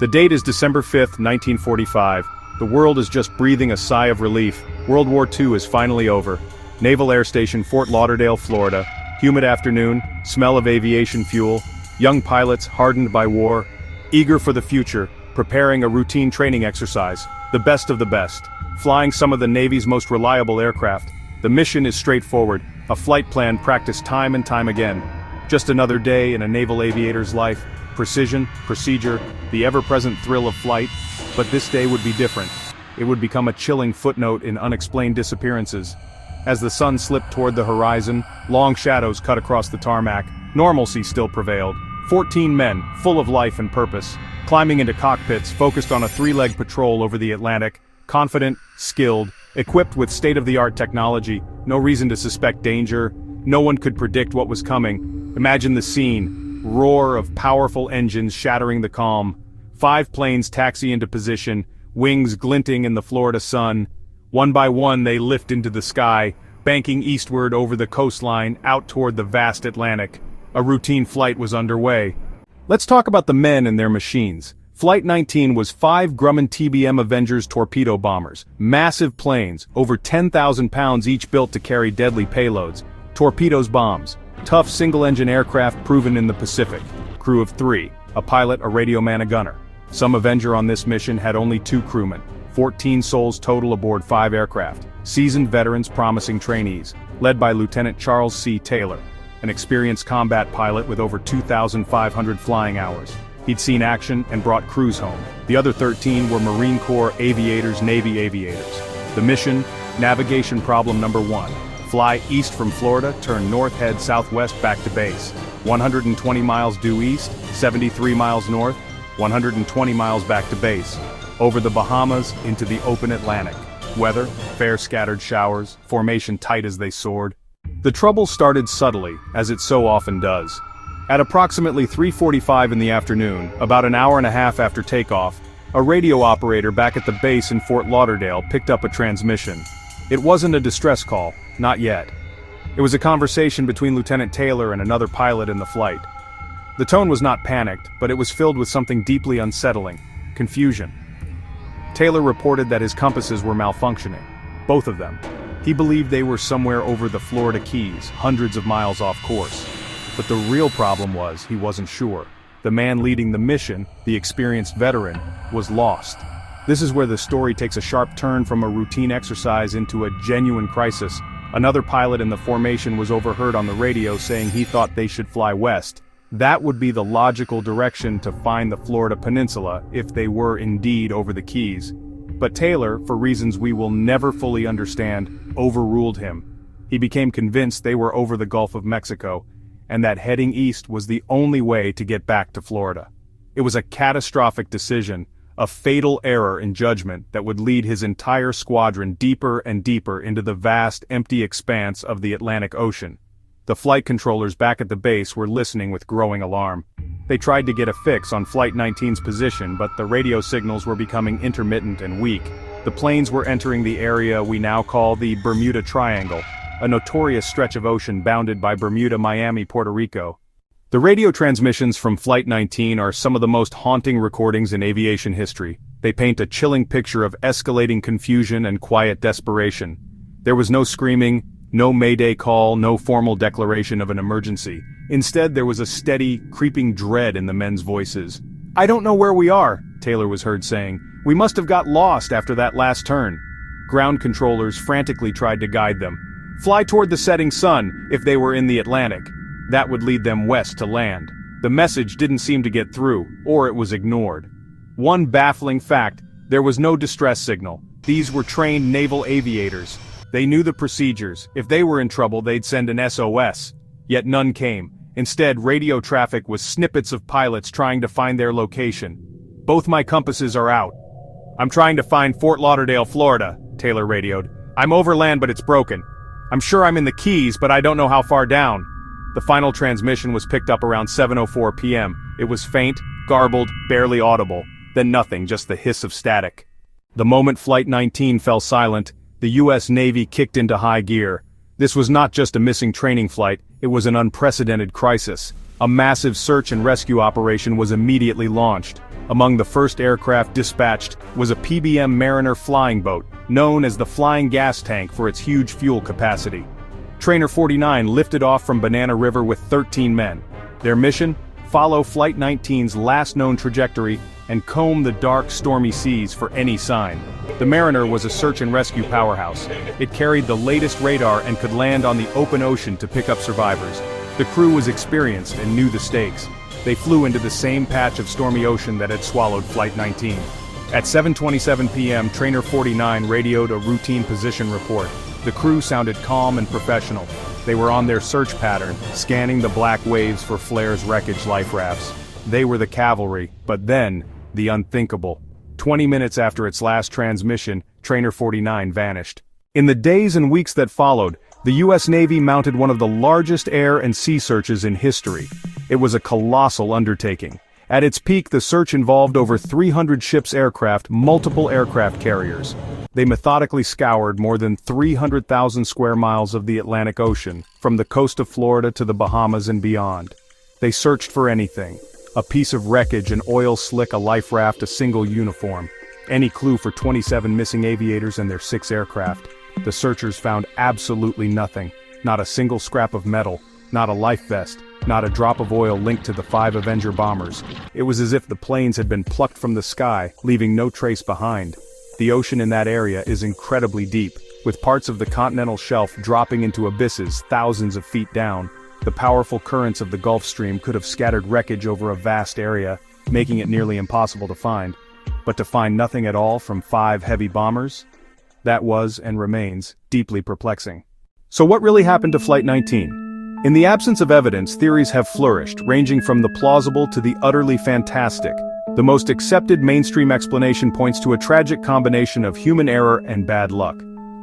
The date is December 5, 1945. The world is just breathing a sigh of relief. World War II is finally over. Naval Air Station, Fort Lauderdale, Florida. Humid afternoon, smell of aviation fuel. Young pilots, hardened by war. Eager for the future, preparing a routine training exercise. The best of the best. Flying some of the Navy's most reliable aircraft. The mission is straightforward. A flight plan practiced time and time again. Just another day in a naval aviator's life. Precision, procedure, the ever-present thrill of flight. But this day would be different. It would become a chilling footnote in unexplained disappearances. As the sun slipped toward the horizon, long shadows cut across the tarmac. Normalcy still prevailed. 14 men, full of life and purpose, climbing into cockpits, focused on a three-leg patrol over the Atlantic, confident, skilled, equipped with state-of-the-art technology, no reason to suspect danger, no one could predict what was coming. Imagine the scene, roar of powerful engines shattering the calm, 5 planes taxi into position, wings glinting in the Florida sun. One by one they lift into the sky, banking eastward over the coastline, out toward the vast Atlantic. A routine flight was underway. Let's talk about the men and their machines. Flight 19 was 5 Grumman TBM Avengers torpedo bombers, massive planes, over 10,000 pounds each, built to carry deadly payloads. Torpedoes, bombs, tough single-engine aircraft proven in the Pacific. Crew of 3, a pilot, a radio man, a gunner. Some Avenger on this mission had only 2 crewmen. 14 souls total aboard 5 aircraft. Seasoned veterans, promising trainees, led by Lieutenant Charles C. Taylor, an experienced combat pilot with over 2,500 flying hours. He'd seen action and brought crews home. The other 13 were Marine Corps aviators, Navy aviators. The mission, navigation problem number 1. Fly east from Florida, turn north, head southwest back to base. 120 miles due east, 73 miles north, 120 miles back to base. Over the Bahamas, into the open Atlantic. Weather, fair scattered showers, formation tight as they soared. The trouble started subtly, as it so often does. At approximately 3:45 in the afternoon, about an hour and a half after takeoff, a radio operator back at the base in Fort Lauderdale picked up a transmission. It wasn't a distress call, not yet. It was a conversation between Lieutenant Taylor and another pilot in the flight. The tone was not panicked, but it was filled with something deeply unsettling: confusion. Taylor reported that his compasses were malfunctioning. Both of them. He believed they were somewhere over the Florida Keys, hundreds of miles off course. But the real problem was, he wasn't sure. The man leading the mission, the experienced veteran, was lost. This is where the story takes a sharp turn from a routine exercise into a genuine crisis. Another pilot in the formation was overheard on the radio saying he thought they should fly west. That would be the logical direction to find the Florida Peninsula, if they were indeed over the Keys. But Taylor, for reasons we will never fully understand, overruled him. He became convinced they were over the Gulf of Mexico, and that heading east was the only way to get back to Florida. It was a catastrophic decision, a fatal error in judgment that would lead his entire squadron deeper and deeper into the vast, empty expanse of the Atlantic Ocean. The flight controllers back at the base were listening with growing alarm. They tried to get a fix on Flight 19's position, but the radio signals were becoming intermittent and weak. The planes were entering the area we now call the Bermuda Triangle, a notorious stretch of ocean bounded by Bermuda, Miami, Puerto Rico. The radio transmissions from Flight 19 are some of the most haunting recordings in aviation history. They paint a chilling picture of escalating confusion and quiet desperation. There was no screaming, no mayday call, no formal declaration of an emergency. Instead, there was a steady, creeping dread in the men's voices. "I don't know where we are," Taylor was heard saying. "We must have got lost after that last turn." Ground controllers frantically tried to guide them. Fly toward the setting sun, if they were in the Atlantic. That would lead them west to land. The message didn't seem to get through, or it was ignored. One baffling fact: there was no distress signal. These were trained naval aviators. They knew the procedures. If they were in trouble, they'd send an SOS. Yet none came. Instead, radio traffic was snippets of pilots trying to find their location. "Both my compasses are out. I'm trying to find Fort Lauderdale, Florida," Taylor radioed. "I'm over land, but it's broken. I'm sure I'm in the Keys, but I don't know how far down." The final transmission was picked up around 7:04 p.m. It was faint, garbled, barely audible. Then nothing, just the hiss of static. The moment Flight 19 fell silent, the U.S. Navy kicked into high gear. This was not just a missing training flight, it was an unprecedented crisis. A massive search and rescue operation was immediately launched. Among the first aircraft dispatched was a PBM Mariner flying boat, known as the Flying Gas Tank for its huge fuel capacity. Trainer 49 lifted off from Banana River with 13 men. Their mission? Follow Flight 19's last known trajectory and comb the dark, stormy seas for any sign. The Mariner was a search and rescue powerhouse. It carried the latest radar and could land on the open ocean to pick up survivors. The crew was experienced and knew the stakes. They flew into the same patch of stormy ocean that had swallowed Flight 19. At 7:27 p.m., Trainer 49 radioed a routine position report. The crew sounded calm and professional. They were on their search pattern, scanning the black waves for Flair's wreckage life rafts. They were the cavalry, but then, the unthinkable. 20 minutes after its last transmission, Trainer 49 vanished. In the days and weeks that followed, the U.S. Navy mounted one of the largest air and sea searches in history. It was a colossal undertaking. At its peak, the search involved over 300 ships' aircraft, multiple aircraft carriers. They methodically scoured more than 300,000 square miles of the Atlantic Ocean, from the coast of Florida to the Bahamas and beyond. They searched for anything. A piece of wreckage, an oil slick, a life raft, a single uniform. Any clue for 27 missing aviators and their 6 aircraft. The searchers found absolutely nothing. Not a single scrap of metal, not a life vest, not a drop of oil linked to the 5 Avenger bombers. It was as if the planes had been plucked from the sky, leaving no trace behind. The ocean in that area is incredibly deep, with parts of the continental shelf dropping into abysses thousands of feet down. The powerful currents of the Gulf Stream could have scattered wreckage over a vast area, making it nearly impossible to find. But to find nothing at all from 5 heavy bombers? That was, and remains, deeply perplexing. So what really happened to Flight 19? In the absence of evidence, theories have flourished, ranging from the plausible to the utterly fantastic. The most accepted mainstream explanation points to a tragic combination of human error and bad luck.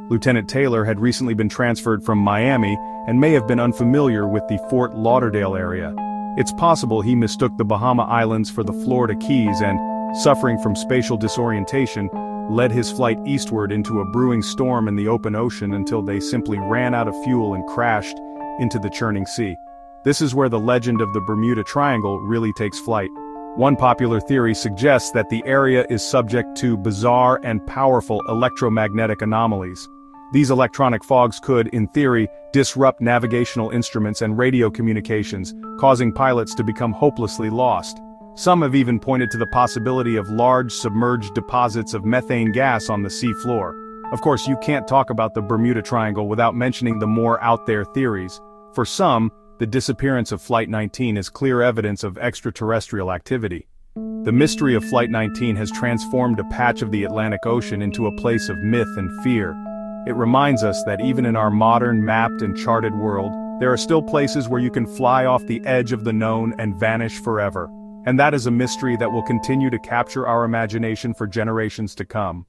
Lieutenant Taylor had recently been transferred from Miami and may have been unfamiliar with the Fort Lauderdale area. It's possible he mistook the Bahama Islands for the Florida Keys and, suffering from spatial disorientation, led his flight eastward into a brewing storm in the open ocean until they simply ran out of fuel and crashed into the churning sea. This is where the legend of the Bermuda Triangle really takes flight. One popular theory suggests that the area is subject to bizarre and powerful electromagnetic anomalies. These electronic fogs could, in theory, disrupt navigational instruments and radio communications, causing pilots to become hopelessly lost. Some have even pointed to the possibility of large submerged deposits of methane gas on the sea floor. Of course, you can't talk about the Bermuda Triangle without mentioning the more out-there theories. For some, the disappearance of Flight 19 is clear evidence of extraterrestrial activity. The mystery of Flight 19 has transformed a patch of the Atlantic Ocean into a place of myth and fear. It reminds us that even in our modern, mapped and charted world, there are still places where you can fly off the edge of the known and vanish forever. And that is a mystery that will continue to capture our imagination for generations to come.